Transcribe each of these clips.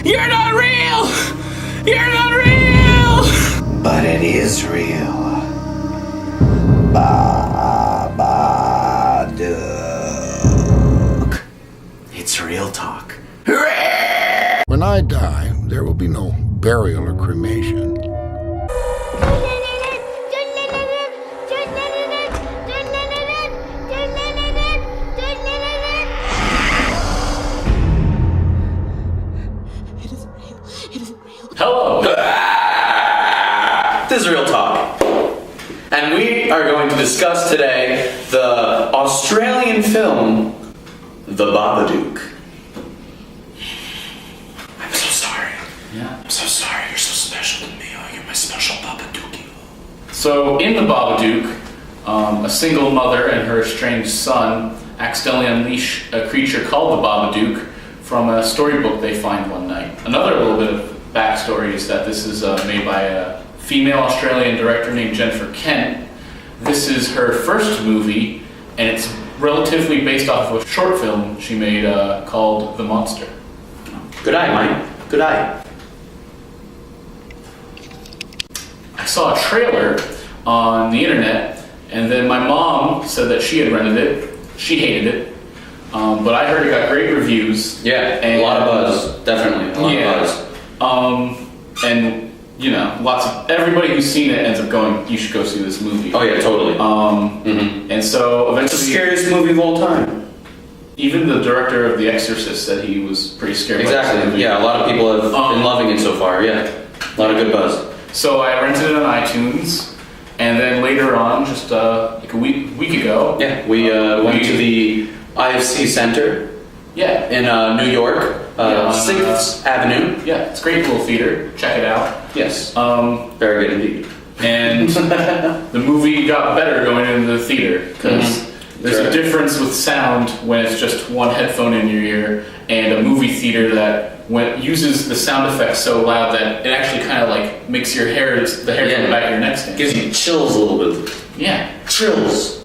You're not real! You're not real! But it is real. Babadook. It's real talk. When I die, there will be no burial or cremation. Hello! This is Real Talk. And we are going to discuss today the Australian film, The Babadook. I'm so sorry. Yeah. I'm so sorry. You're so special to me. Oh, you're my special Babadook. So, in The Babadook, a single mother and her estranged son accidentally unleash a creature called the Babadook from a storybook they find one night. Another little bit of backstory is that this is made by a female Australian director named Jennifer Kent. This is her first movie, and it's relatively based off of a short film she made called The Monster. Good eye, Mike. Good eye. I saw a trailer on the internet, and then my mom said that she had rented it. She hated it, but I heard it got great reviews. Yeah, a lot of buzz. Definitely, a lot of buzz. And you know, everybody who's seen it ends up going, you should go see this movie. Oh yeah, totally. And so It's the eventually, scariest movie of all time. even the director of The Exorcist said he was pretty scared. Exactly. By this movie. Yeah, a lot of people have been loving it so far. Yeah, a lot of good buzz. So I rented it on iTunes, and then later on, just like a week ago. Yeah, we went to the IFC Center Yeah. in New York, Yeah. 6th Avenue. Yeah, it's a great little theater. Check it out. Yes, very good indeed. And the movie got better going into the theater because there's a difference with sound when it's just one headphone in your ear and a movie theater that uses the sound effects so loud that it actually kind of like makes the hair on the back of your neck stand. Gives you chills a little bit. Yeah. Chills.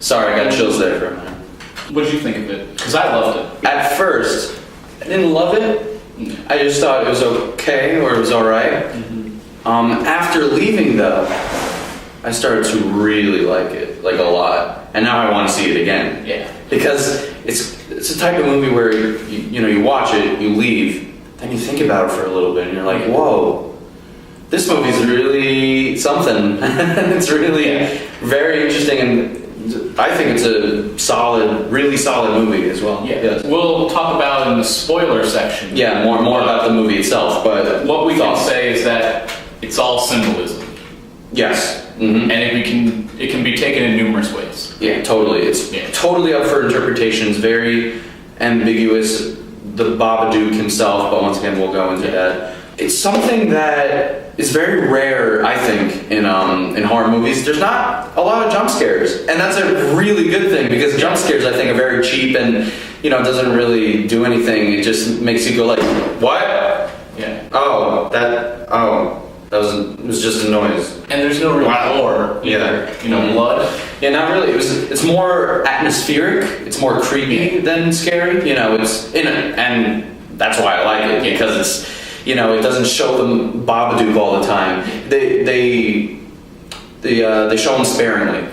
Sorry, I got chills there for a minute. What did you think of it? Because I loved it. At first, I didn't love it. I just thought it was okay or it was alright. After leaving though, I started to really like it, like a lot. And now I want to see it again. Yeah. Because it's a type of movie where you watch it, you leave, then you think about it for a little bit and you're like, whoa, this movie's really something. It's really very interesting, and I think it's a really solid movie as well. Yeah. Yes. We'll talk about it in the spoiler section. Yeah, more about the movie itself, but What we can say is that it's all symbolism. yes. And it can be taken in numerous ways. Yeah, totally. It's totally up for interpretations, very ambiguous, the Babadook himself, but once again, we'll go into that. It's something that is very rare, I think, in horror movies. There's not a lot of jump scares, and that's a really good thing, because jump scares, I think, are very cheap and, doesn't really do anything. It just makes you go like, what? Yeah. It was just a noise. And there's no real gore either. Blood. Yeah, not really. It's more atmospheric. It's more creepy than scary. And that's why I like it, because it's, it doesn't show them Babadook all the time. They show them sparingly.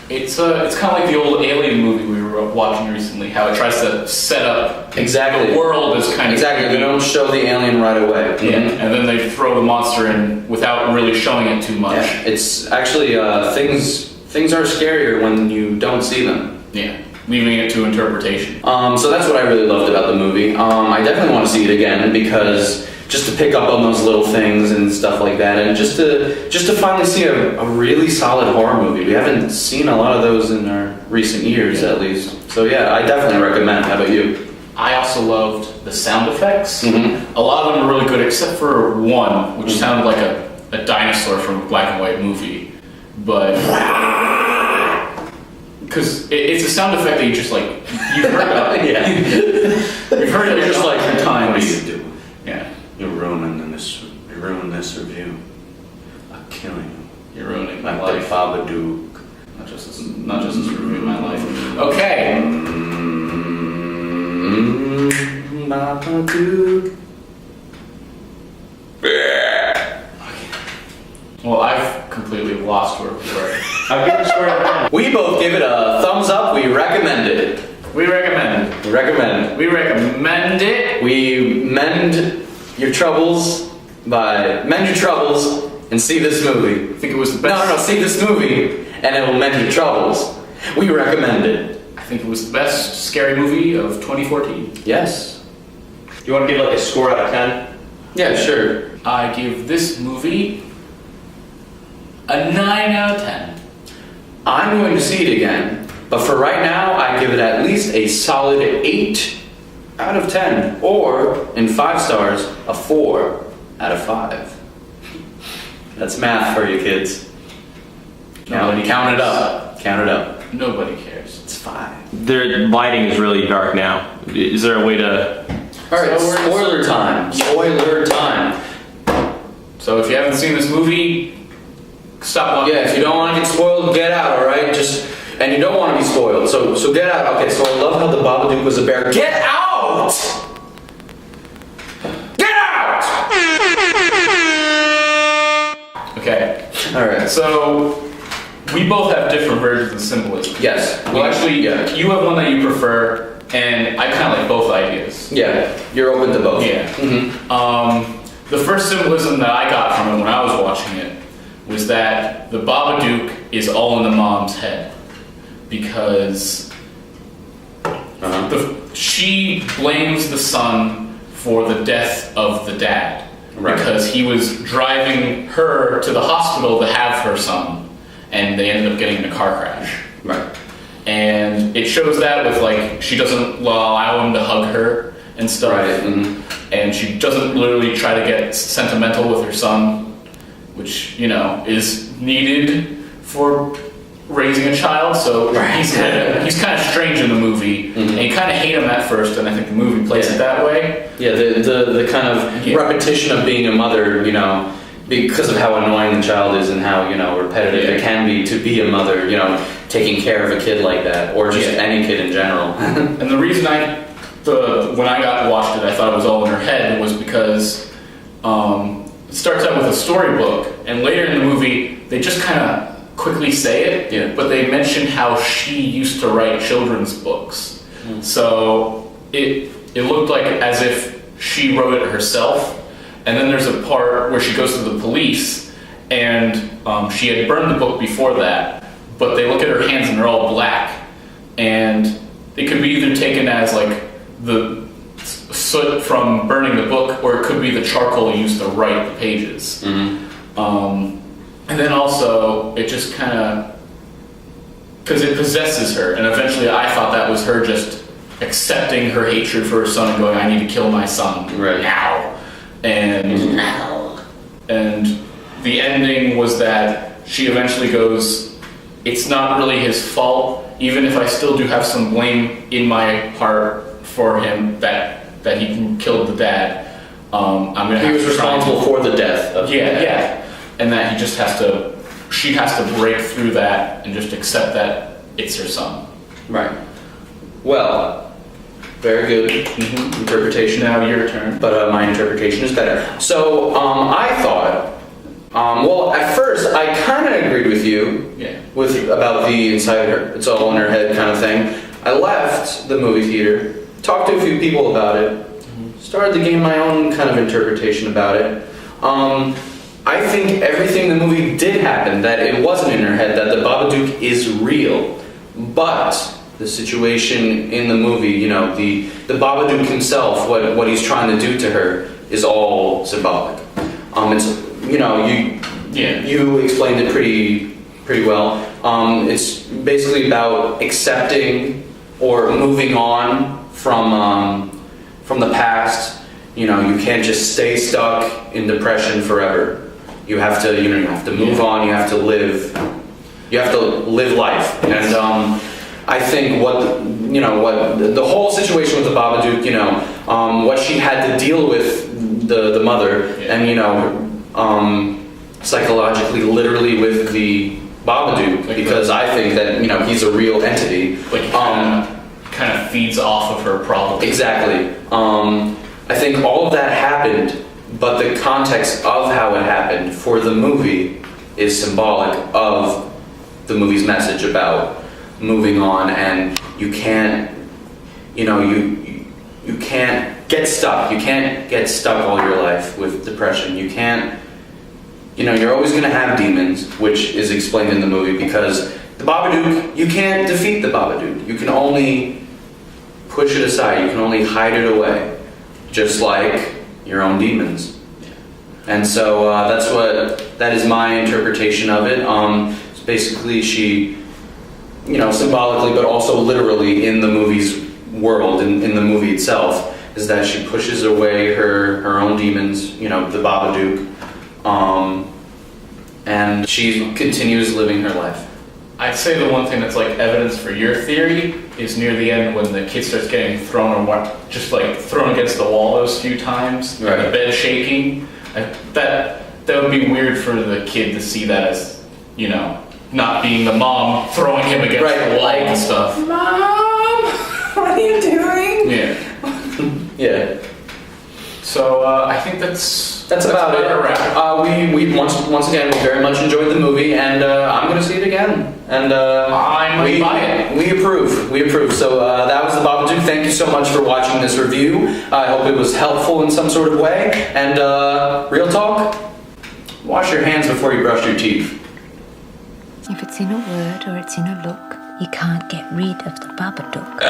It's kind of like the old Alien movie we were watching recently. How it tries to set up the world as kind of exactly. They don't show the alien right away. Yeah, and then they throw the monster in without really showing it too much. Yeah. It's actually things are scarier when you don't see them. Yeah, leaving it to interpretation. So that's what I really loved about the movie. I definitely want to see it again, because just to pick up on those little things and stuff like that, and just to finally see a really solid horror movie. We haven't seen a lot of those in our recent years, at least. So yeah, I definitely recommend. How about you? I also loved the sound effects. A lot of them were really good, except for one, which sounded like a dinosaur from a black and white movie. But because it's a sound effect that you just like, you've heard of it. Yeah. You've heard it just like from times. What do you do? Yeah. You ruin this review. I'll kill you. You're ruining my Like the life. Babadook. Not just this review of my life. Okay. Babadook. Well, I've completely lost where we were. I'll give it a score out of 10. We both give it a thumbs up. We recommend it. We recommend it. We recommend it. We recommend it. We mend your troubles and see this movie. I think it was the best. No, see this movie and it will mend your troubles. We recommend it. I think it was the best scary movie of 2014. Yes. Do you want to give like a score out of 10? Yeah, sure. I give this movie a 9 out of 10. I'm going to see it again, but for right now, I give it at least a solid 8 out of 10, or in 5 stars, a 4 out of 5. That's math for you kids. Count it up. Count it up. Nobody cares. It's 5. Their lighting is really dark now. Is there a way to... Alright, spoiler time. Spoiler time. So if you haven't seen this movie, stop watching. Yeah, if you don't want to get spoiled, get out, alright? And you don't want to be spoiled, so get out. Okay, so I love how the Babadook was a bear. Get out! Get out! Okay. Alright. So we both have different versions of symbolism. Yes. Well, actually, Yeah. you have one that you prefer, and I kind of like both ideas. Yeah, you're open to both. Yeah. Mm-hmm. The first symbolism that I got from it when I was watching it was that the Babadook is all in the mom's head, because she blames the son for the death of the dad. Right. Because he was driving her to the hospital to have her son, and they ended up getting in a car crash. Right. And it shows that with, like, she doesn't allow him to hug her and stuff. Right. Mm-hmm. And she doesn't literally try to get sentimental with her son, which, you know, is needed for raising a child. So Right. he's kind of strange in the movie, and you kind of hate him at first, and I think the movie plays it that way. Yeah, the kind of repetition of being a mother, you know, because of how annoying the child is and how, you know, repetitive it can be to be a mother, you know, taking care of a kid like that, or just any kid in general. And the reason when I watched it, I thought it was all in her head was because it starts out with a storybook, and later in the movie, they just kind of quickly say it, but they mention how she used to write children's books. So it looked like as if she wrote it herself. And then there's a part where she goes to the police, and she had burned the book before that, but they look at her hands and they're all black, and it could be either taken as like the soot from burning the book, or it could be the charcoal used to write the pages. And then also, it just kind of, because it possesses her, and eventually I thought that was her just accepting her hatred for her son and going, I need to kill my son now. And the ending was that she eventually goes, it's not really his fault, even if I still do have some blame in my heart for him that he killed the dad. I'm gonna have He was to try responsible for the death of the dad. And that she has to break through that and just accept that it's her son. Right. Well, very good interpretation. Now your turn. But my interpretation is better. So I thought, well, at first I kind of agreed with you about the inside her, it's all in her head kind of thing. I left the movie theater, talked to a few people about it, started to gain my own kind of interpretation about it. I think everything in the movie did happen, that it wasn't in her head, that the Babadook is real. But the situation in the movie, you know, the Babadook himself, what he's trying to do to her is all symbolic. It's, you know, you explained it pretty well. It's basically about accepting or moving on from the past. You know, you can't just stay stuck in depression forever. You have to, you have to move on. You have to live life. And I think the whole situation with the Babadook, you know, what she had to deal with the mother, and you know, psychologically, literally with the Babadook, because I think that, you know, he's a real entity. kind of feeds off of her problem. Exactly. I think all of that happened, but the context of how it happened for the movie is symbolic of the movie's message about moving on, and you can't, you can't get stuck. You can't get stuck all your life with depression. You can't, you're always going to have demons, which is explained in the movie, because the Babadook, you can't defeat the Babadook. You can only push it aside. You can only hide it away, just like your own demons. And so that is my interpretation of it. It's basically she, symbolically, but also literally in the movie's world, in the movie itself, is that she pushes away her own demons, the Babadook, and she continues living her life. I'd say the one thing that's like evidence for your theory is near the end when the kid starts getting thrown against the wall those few times, right. The bed shaking. That would be weird for the kid to see that as, not being the mom throwing him against the wall and stuff. Mom, what are you doing? Yeah. Yeah. So I think that's about it. A wrap. We once again we very much enjoyed the movie, and I'm going to see it again. And I might buy it. We approve. So that was the Babadook. Thank you so much for watching this review. I hope it was helpful in some sort of way. And real talk, wash your hands before you brush your teeth. If it's in a word or it's in a look, you can't get rid of the Babadook.